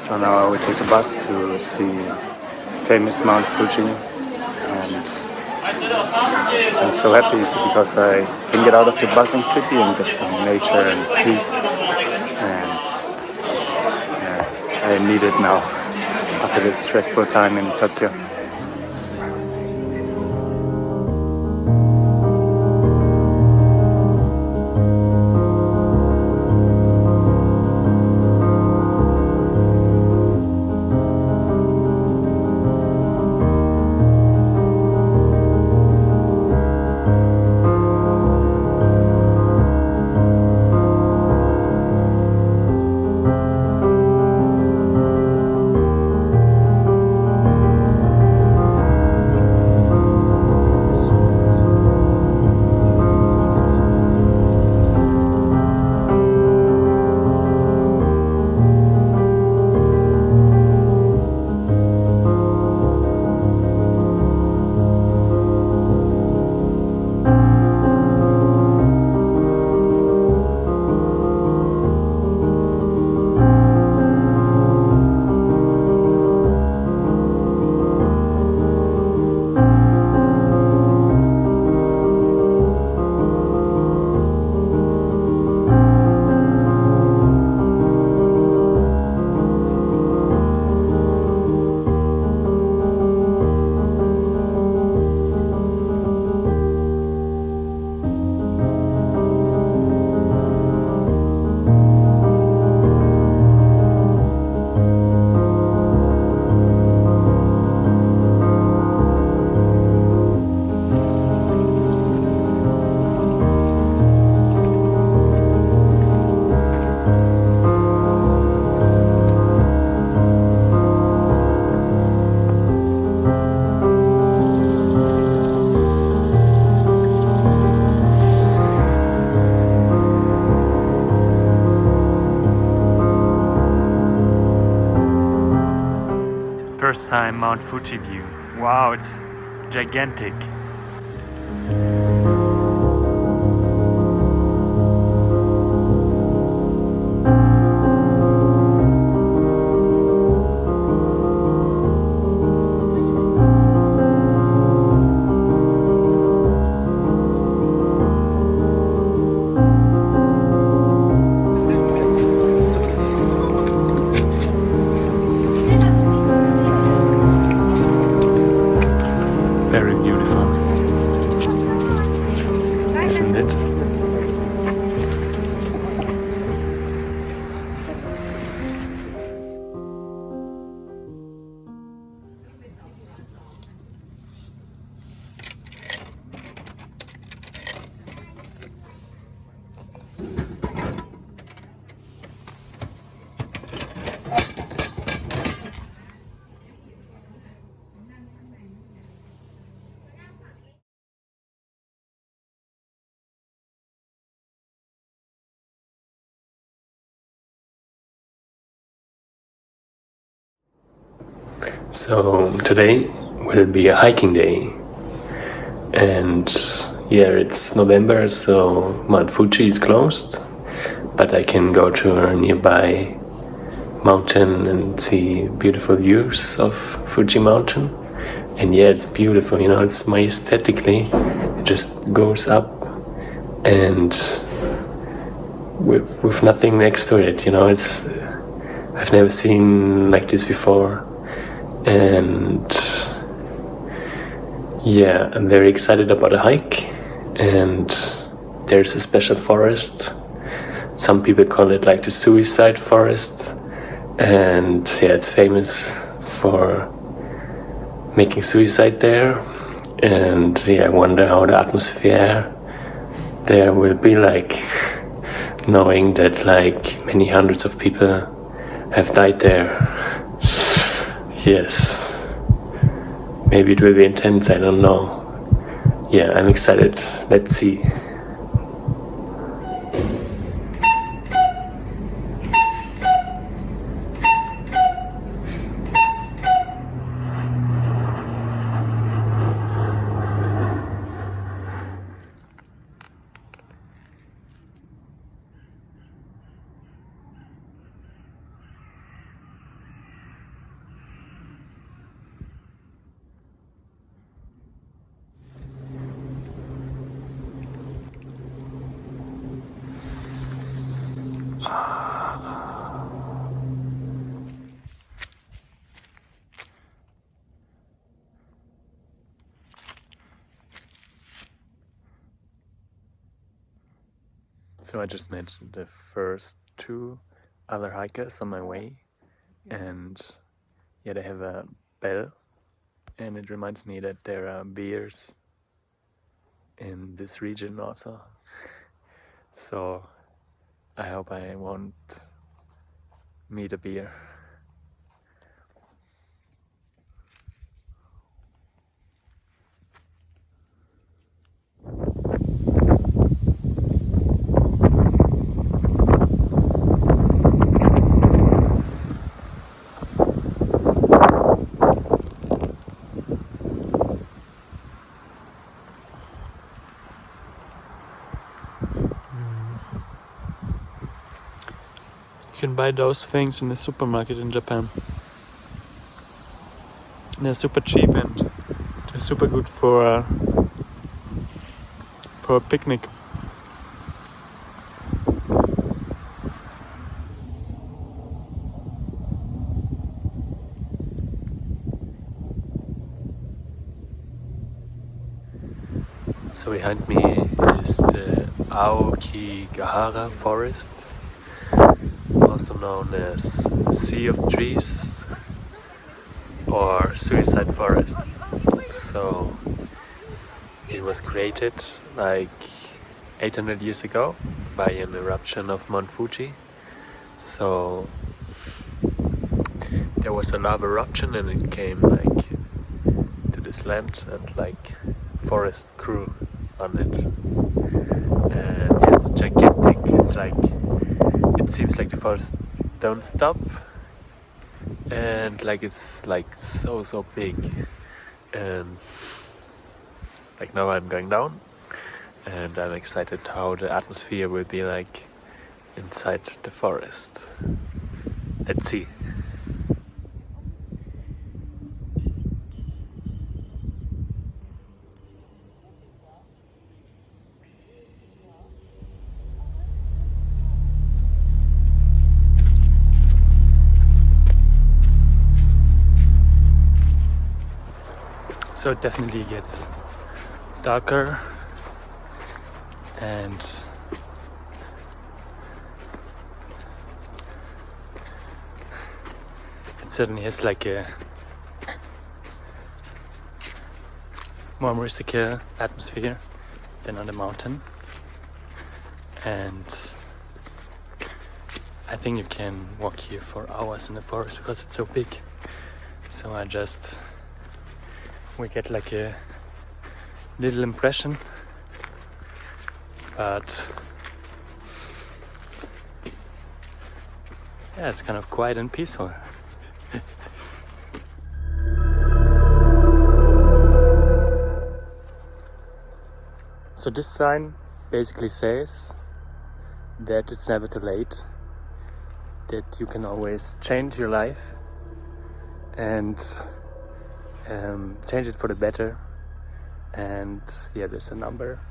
So now we take a bus to see famous Mount Fuji, and I'm so happy because I can get out of the buzzing city and get some nature and peace, and I need it now after this stressful time in Tokyo. First time Mount Fuji view. Wow, it's gigantic. Very beautiful, isn't it? So today will be a hiking day, and yeah, it's November, so Mount Fuji is closed, but I can go to a nearby mountain and see beautiful views of Fuji mountain. And yeah, it's beautiful, you know, it's majestically, it just goes up and with nothing next to it, you know, I've never seen like this before. And yeah, I'm very excited about a hike, and there's a special forest. Some people call it like the suicide forest, and yeah, it's famous for making suicide there. And yeah, I wonder how the atmosphere there will be like, knowing that like many hundreds of people have died there. Yes, maybe it will be intense, I don't know. Yeah, I'm excited, let's see. So I just met the first 2 other hikers on my way, and yeah, they have a bell, and it reminds me that there are bears in this region also. So I hope I won't meet a bear. You can buy those things in the supermarket in Japan. They're super cheap and they're super good for a picnic. So behind me is the Aokigahara forest, also known as Sea of Trees or Suicide Forest. So it was created like 800 years ago by an eruption of Mount Fuji. So there was a lava eruption and it came like to this land and like forest grew on it. And yeah, it's gigantic. It's like, it seems like the forest don't stop, and like it's like so big. And like now I'm going down, and I'm excited how the atmosphere will be like inside the forest. Let's see. So it definitely gets darker, and it certainly has like a more mystical atmosphere than on the mountain. And I think you can walk here for hours in the forest because it's so big. So we get like a little impression, but yeah, it's kind of quiet and peaceful. So this sign basically says that it's never too late, that you can always change your life and change it for the better. And yeah, there's a number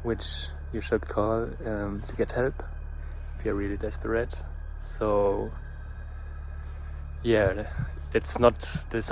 which you should call to get help if you're really desperate. So yeah, it's not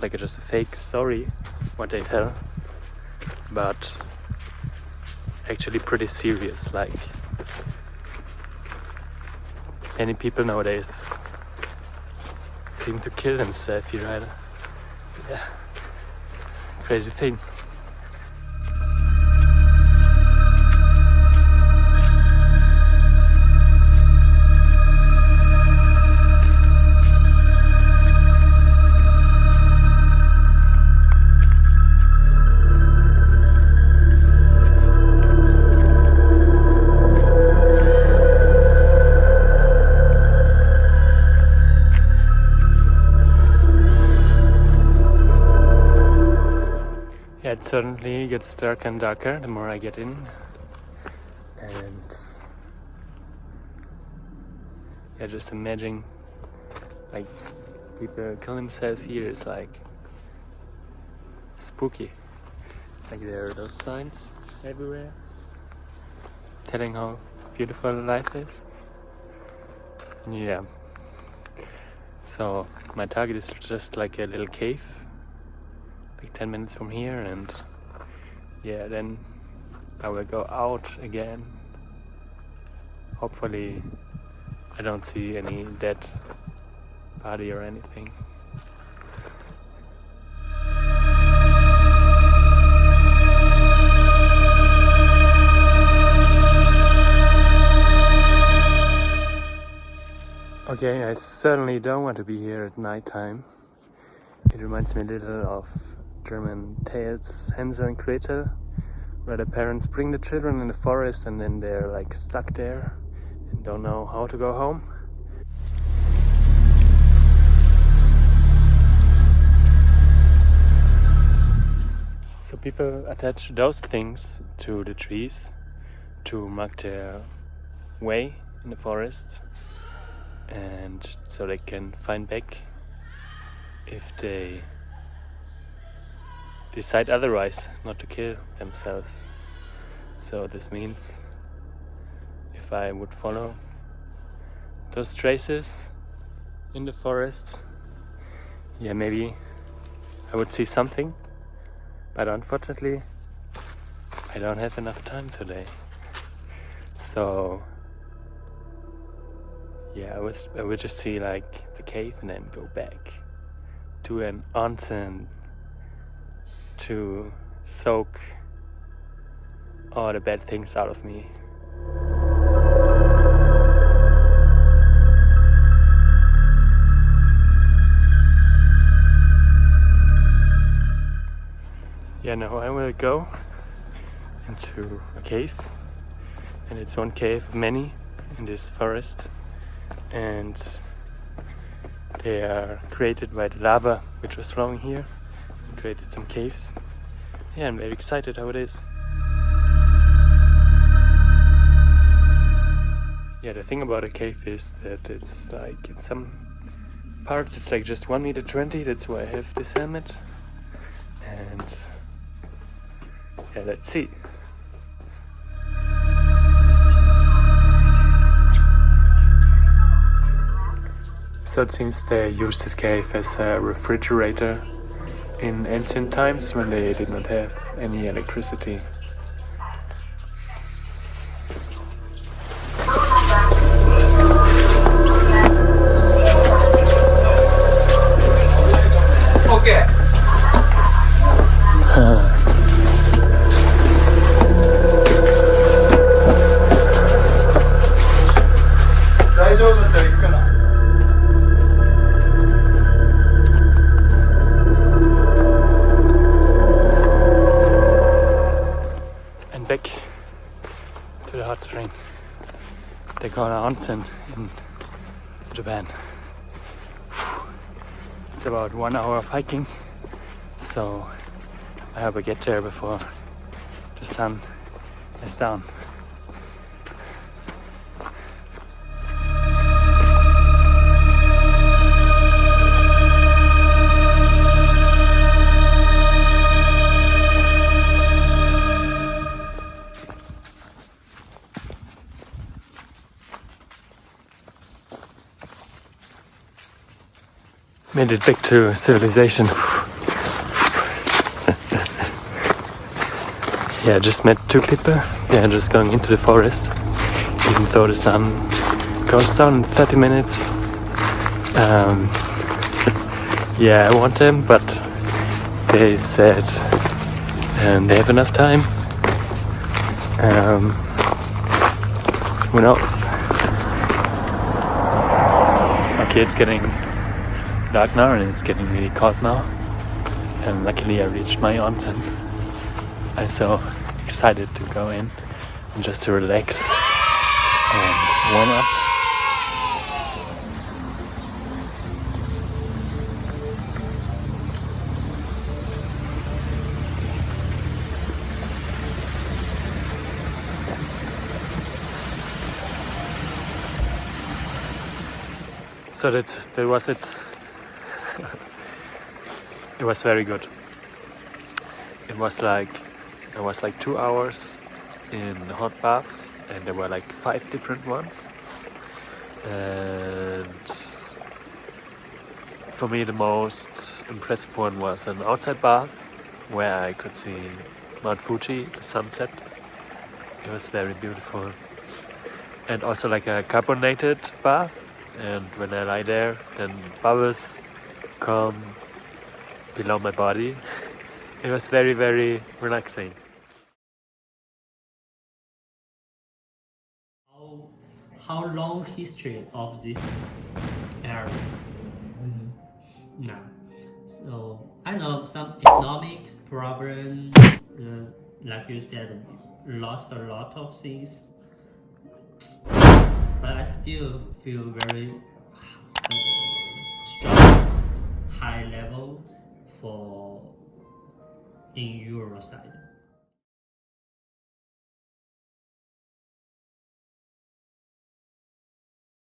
like just a fake story what they tell, but actually pretty serious. Like many people nowadays seem to kill themselves here, right? Yeah, crazy thing. Yeah, it certainly gets darker and darker the more I get in, and yeah, just imagine like people kill themselves here is like spooky. Like there are those signs everywhere telling how beautiful life is. Yeah. So my target is just like a little cave, like 10 minutes from here, and yeah, then I will go out again hopefully I don't see any dead body or anything. Okay, I certainly don't want to be here at night time. It reminds me a little of German tales, Hansel and Gretel, where the parents bring the children in the forest and then they're like stuck there and don't know how to go home. So people attach those things to the trees to mark their way in the forest, and so they can find back if they decide otherwise, not to kill themselves. So this means if I would follow those traces in the forest, yeah, maybe I would see something, but unfortunately I don't have enough time today. So yeah, I would just see like the cave and then go back to an onsen to soak all the bad things out of me. Yeah, now I will go into a cave, and it's one cave of many in this forest, and they are created by the lava which was flowing here and created some caves. Yeah, I'm very excited how it is. Yeah, the thing about a cave is that it's like in some parts it's like just 1.20 meters, that's why I have this helmet. And yeah, let's see. So it seems they used this cave as a refrigerator in ancient times when they did not have any electricity. Okay. And back to the hot spring. They call it onsen in Japan. It's about 1 hour of hiking, so I hope I get there before the sun is down. Made it back to civilization. Yeah, I just met two people. They're just going into the forest, even though the sun goes down in 30 minutes. Yeah, I want them, but they said they have enough time. Who knows? Okay, it's getting dark now and it's getting really cold now, and luckily I reached my onsen. I'm so excited to go in and just to relax and warm up. So that was it. It was very good. It was like 2 hours in hot baths, and there were like 5 different ones. And for me the most impressive one was an outside bath where I could see Mount Fuji, the sunset. It was very beautiful. and also like a carbonated bath. And when I lie there, then bubbles come below my body. It was very, very relaxing. How long history of this area? Now, so I know some economic problem, like you said, lost a lot of things, but I still feel very strong, high level for in Euro side.